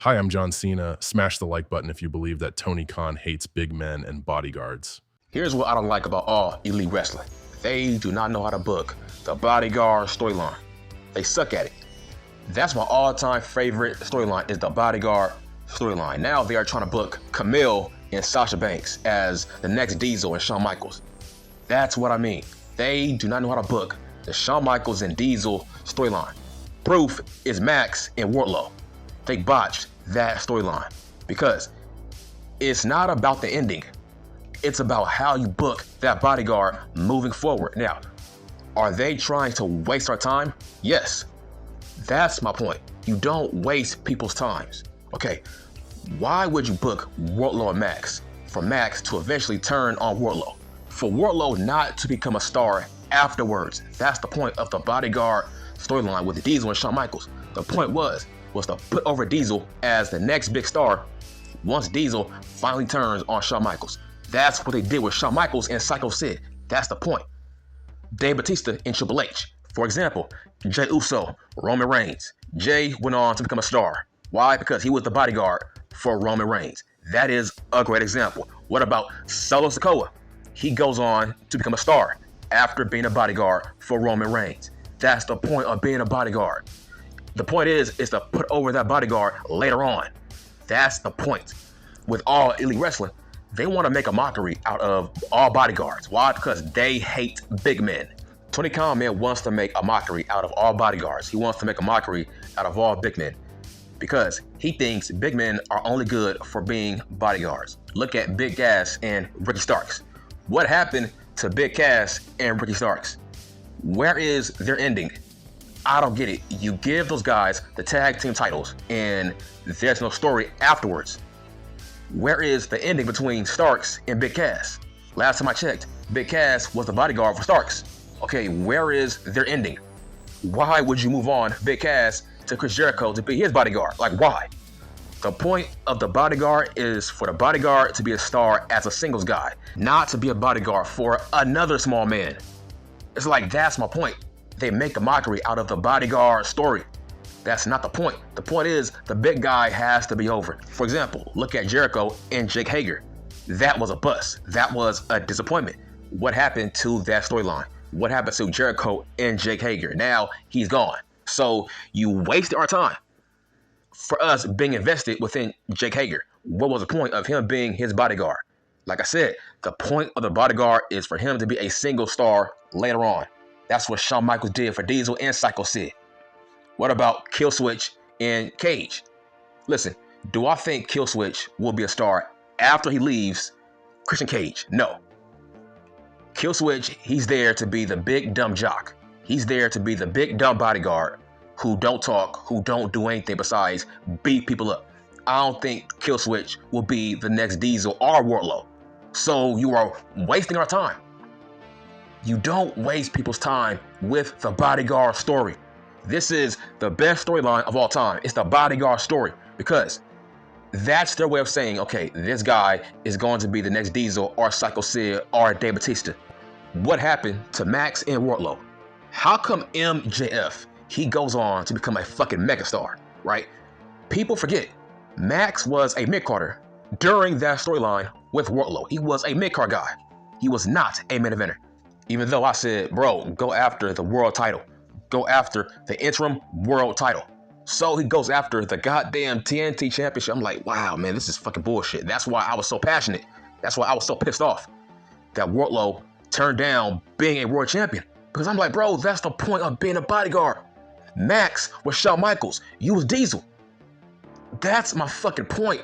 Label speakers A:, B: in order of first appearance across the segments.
A: Hi, I'm John Cena. Smash the like button if you believe that Tony Khan hates big men and bodyguards.
B: Here's what I don't like about all elite wrestling. They do not know how to book the Bodyguard storyline. They suck at it. That's my all-time favorite storyline is the Bodyguard storyline. Now they are trying to book Camille and Sasha Banks as the next Diesel and Shawn Michaels. That's what I mean. They do not know how to book the Shawn Michaels and Diesel storyline. Proof is Max and Wardlow. They botched that storyline because it's not about the ending. It's about how you book that Bodyguard moving forward. Now, are they trying to waste our time? Yes. That's my point. You don't waste people's times. Okay, why would you book Wardlow and Max for Max to eventually turn on Wardlow? For Wardlow not to become a star afterwards. That's the point of the Bodyguard storyline with Diesel and Shawn Michaels. The point was to put over Diesel as the next big star once Diesel finally turns on Shawn Michaels. That's what they did with Shawn Michaels and Psycho Sid. That's the point. Dave Bautista and Triple H. For example, Jey Uso, Roman Reigns. Jey went on to become a star. Why? Because he was the bodyguard for Roman Reigns. That is a great example. What about Solo Sikoa? He goes on to become a star after being a bodyguard for Roman Reigns. That's the point of being a bodyguard. The point is to put over that bodyguard later on. That's the point. With all elite wrestling, they want to make a mockery out of all bodyguards. Why? Because they hate big men. Tony Khan, man, wants to make a mockery out of all bodyguards. He wants to make a mockery out of all big men because he thinks big men are only good for being bodyguards. Look at Big Cass and Ricky Starks. What happened to Big Cass and Ricky Starks? Where is their ending? I don't get it. You give those guys the tag team titles and there's no story afterwards. Where is the ending between Starks and Big Cass? Last time I checked, Big Cass was the bodyguard for Starks. Okay, where is their ending? Why would you move on Big Cass to Chris Jericho to be his bodyguard? Like, why? The point of the bodyguard is for the bodyguard to be a star as a singles guy, not to be a bodyguard for another small man. It's like, that's my point. They make a mockery out of the bodyguard story. That's not the point. The point is the big guy has to be over. For example, look at Jericho and Jake Hager. That was a bust. That was a disappointment. What happened to that storyline? What happened to Jericho and Jake Hager? Now he's gone. So you wasted our time for us being invested within Jake Hager. What was the point of him being his bodyguard? Like I said, the point of the bodyguard is for him to be a single star later on. That's what Shawn Michaels did for Diesel and Psycho Sid. What about Killswitch and Cage? Listen, do I think Killswitch will be a star after he leaves Christian Cage? No. Killswitch, he's there to be the big dumb jock. He's there to be the big dumb bodyguard who don't talk, who don't do anything besides beat people up. I don't think Killswitch will be the next Diesel or Wardlow. So you are wasting our time. You don't waste people's time with the bodyguard story. This is the best storyline of all time. It's the bodyguard story because that's their way of saying, okay, this guy is going to be the next Diesel or Psycho Sid or Dave Bautista. What happened to Max and Wardlow? How come MJF, he goes on to become a fucking megastar, right? People forget, Max was a mid-carder during that storyline with Wardlow. He was a mid-card guy. He was not a main eventer. Even though I said, bro, go after the world title. Go after the interim world title. So he goes after the goddamn TNT championship. I'm like, wow, man, this is fucking bullshit. That's why I was so passionate. That's why I was so pissed off that Wardlow turned down being a world champion. Because I'm like, bro, that's the point of being a bodyguard. Max was Shawn Michaels. You was Diesel. That's my fucking point.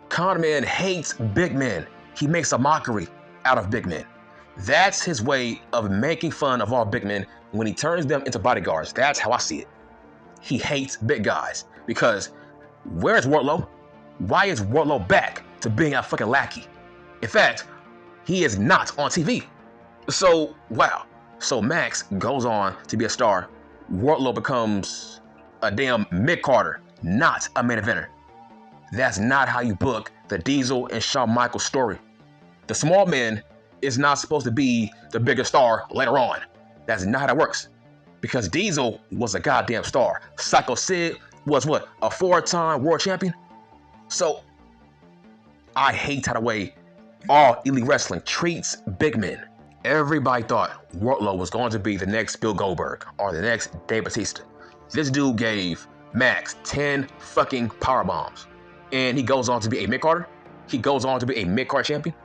B: Con Man hates big men. He makes a mockery out of big men. That's his way of making fun of all big men when he turns them into bodyguards. That's how I see it. He hates big guys because where's Wardlow? Why is Wardlow back to being a fucking lackey? In fact, he is not on TV. So, wow. So Max goes on to be a star. Wardlow becomes a damn mid-carder, not a main eventer. That's not how you book the Diesel and Shawn Michaels story. The small man is not supposed to be the bigger star later on. That's not how that works. Because Diesel was a goddamn star. Psycho Sid was what? A 4-time world champion? So I hate how the way All Elite Wrestling treats big men. Everybody thought Wardlow was going to be the next Bill Goldberg or the next Dave Bautista. This dude gave Max 10 fucking power bombs, and he goes on to be a mid-carder. He goes on to be a mid-card champion.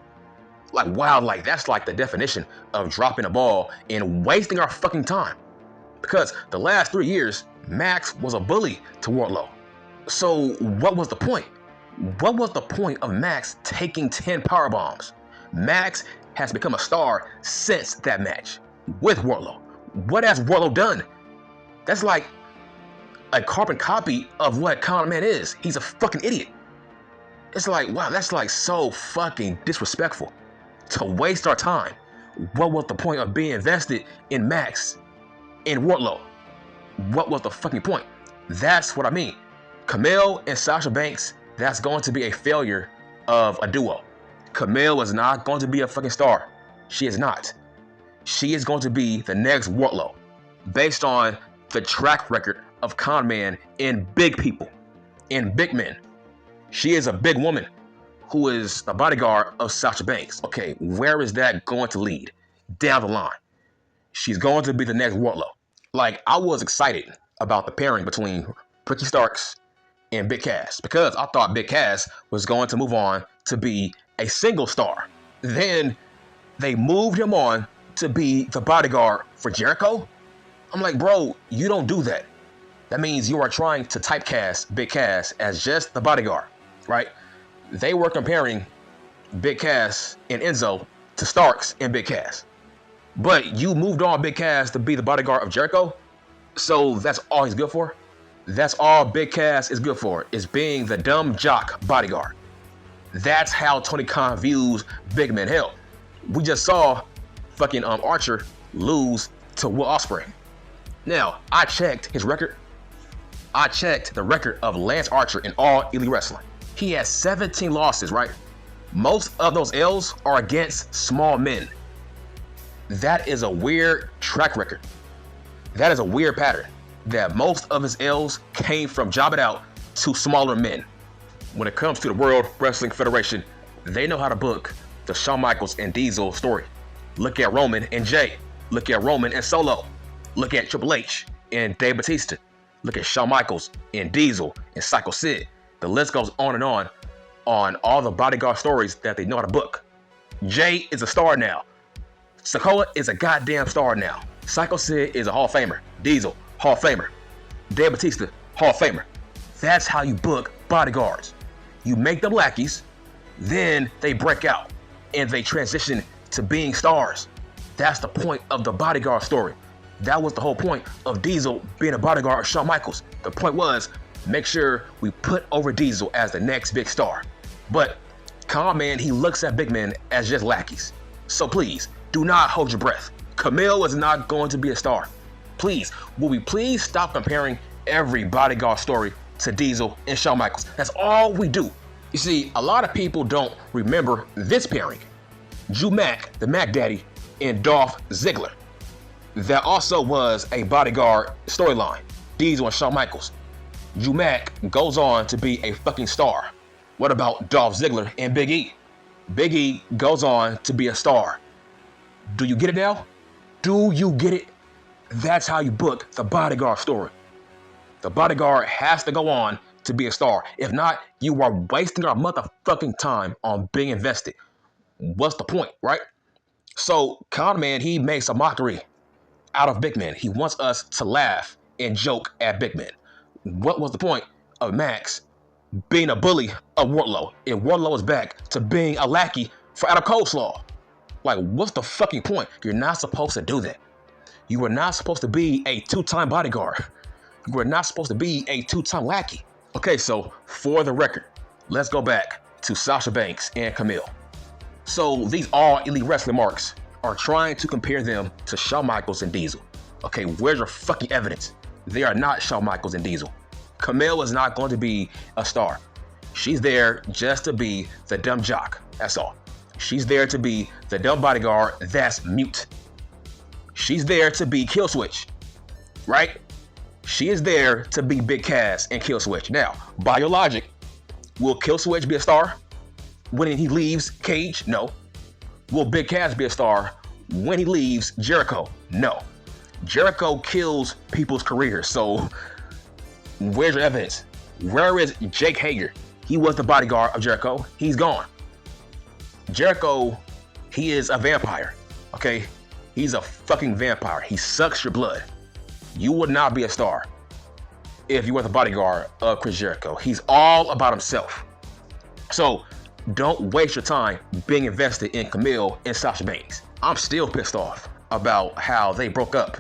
B: Like, wow, like that's like the definition of dropping a ball and wasting our fucking time. Because the last 3 years, Max was a bully to Wardlow. So what was the point? What was the point of Max taking 10 power bombs? Max has become a star since that match with Wardlow. What has Wardlow done? That's like a carbon copy of what Con Man is. He's a fucking idiot. It's like, wow, that's like so fucking disrespectful to waste our time. What was the point of being invested in Max and Wardlow? What was the fucking point? That's what I mean. Camille and Sasha Banks, that's going to be a failure of a duo. Camille is not going to be a fucking star. She is not. She is going to be the next Wardlow based on the track record of con man and big people and big men. She is a big woman who is the bodyguard of Sasha Banks. Okay, where is that going to lead? Down the line. She's going to be the next Wardlow. Like, I was excited about the pairing between Ricky Starks and Big Cass because I thought Big Cass was going to move on to be a single star. Then they moved him on to be the bodyguard for Jericho. I'm like, bro, you don't do that. That means you are trying to typecast Big Cass as just the bodyguard, right? They were comparing Big Cass and Enzo to Starks and Big Cass. But you moved on Big Cass to be the bodyguard of Jericho. So that's all he's good for? That's all Big Cass is good for, is being the dumb jock bodyguard. That's how Tony Khan views big men. Hell, we just saw fucking Archer lose to Will Ospreay. Now, I checked his record. I checked the record of Lance Archer in All Elite Wrestling. He has 17 losses, right? Most of those L's are against small men. That is a weird track record. That is a weird pattern. That most of his L's came from jobbing out to smaller men. When it comes to the World Wrestling Federation, they know how to book the Shawn Michaels and Diesel story. Look at Roman and Jay. Look at Roman and Solo. Look at Triple H and Dave Bautista. Look at Shawn Michaels and Diesel and Psycho Sid. The list goes on all the bodyguard stories that they know how to book. Jay is a star now. Sikoa is a goddamn star now. Psycho Sid is a Hall of Famer. Diesel, Hall of Famer. Dave Bautista, Hall of Famer. That's how you book bodyguards. You make them lackeys, then they break out and they transition to being stars. That's the point of the bodyguard story. That was the whole point of Diesel being a bodyguard of Shawn Michaels. The point was, make sure we put over Diesel as the next big star. But Con Man, he looks at big men as just lackeys. So please, do not hold your breath. Camille is not going to be a star. Please, will we please stop comparing every bodyguard story to Diesel and Shawn Michaels? That's all we do. You see, a lot of people don't remember this pairing. Drew Mack, the Mac Daddy, and Dolph Ziggler. That also was a bodyguard storyline. Diesel and Shawn Michaels. Drew Mack goes on to be a fucking star. What about Dolph Ziggler and Big E? Big E goes on to be a star. Do you get it now? Do you get it? That's how you book the bodyguard story. The bodyguard has to go on to be a star. If not, you are wasting our motherfucking time on being invested. What's the point, right? So, Con Man, he makes a mockery out of big men. He wants us to laugh and joke at big men. What was the point of Max being a bully of Wardlow? And Wardlow is back to being a lackey for Adam Coleslaw. Like, what's the fucking point? You're not supposed to do that. You were not supposed to be a two-time bodyguard. You were not supposed to be a two-time lackey. Okay, so for the record, let's go back to Sasha Banks and Camille. So these All Elite Wrestling marks are trying to compare them to Shawn Michaels and Diesel. Okay, where's your fucking evidence? They are not Shawn Michaels and Diesel. Camille is not going to be a star. She's there just to be the dumb jock. That's all. She's there to be the dumb bodyguard that's mute. She's there to be Killswitch, right? She is there to be Big Cass and Killswitch. Now, by your logic, Will Killswitch be a star when he leaves Cage? No. Will Big Cass be a star when he leaves Jericho? No. Jericho kills people's careers. So where's your evidence? Where is Jake Hager? He was the bodyguard of Jericho. He's gone. Jericho, he is a vampire. Okay? He's a fucking vampire. He sucks your blood. You would not be a star if you were the bodyguard of Chris Jericho. He's all about himself. So don't waste your time being invested in Camille and Sasha Banks. I'm still pissed off about how they broke up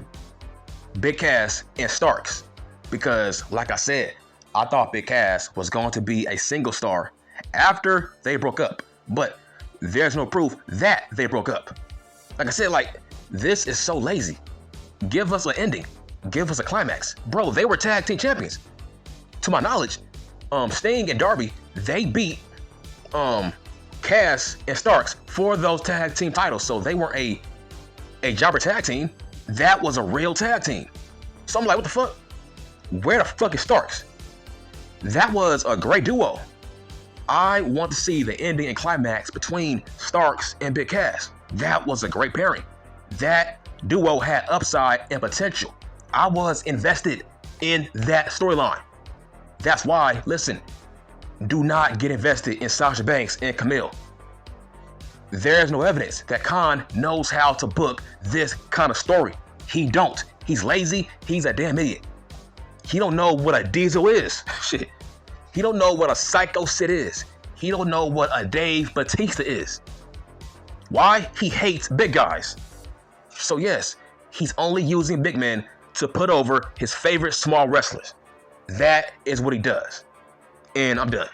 B: Big Cass and Starks, because like I said, I thought Big Cass was going to be a single star after they broke up, but there's no proof that they broke up. Like I said, like, this is so lazy. Give us an ending. Give us a climax. Bro, they were tag team champions. To my knowledge, Sting and Darby, they beat Cass and Starks for those tag team titles. So they weren't a jobber tag team. That was a real tag team. So I'm like, what the fuck? Where the fuck is Starks? That was a great duo. I want to see the ending and climax between Starks and Big Cass. That was a great pairing. That duo had upside and potential. I was invested in that storyline. That's why, listen, do not get invested in Sasha Banks and Camille. There's no evidence that Khan knows how to book this kind of story. He don't. He's lazy. He's a damn idiot. He don't know what a Diesel is. Shit. He don't know what a Psycho Sid is. He don't know what a Dave Batista is. Why? He hates big guys. So yes, he's only using big men to put over his favorite small wrestlers. That is what he does. And I'm done.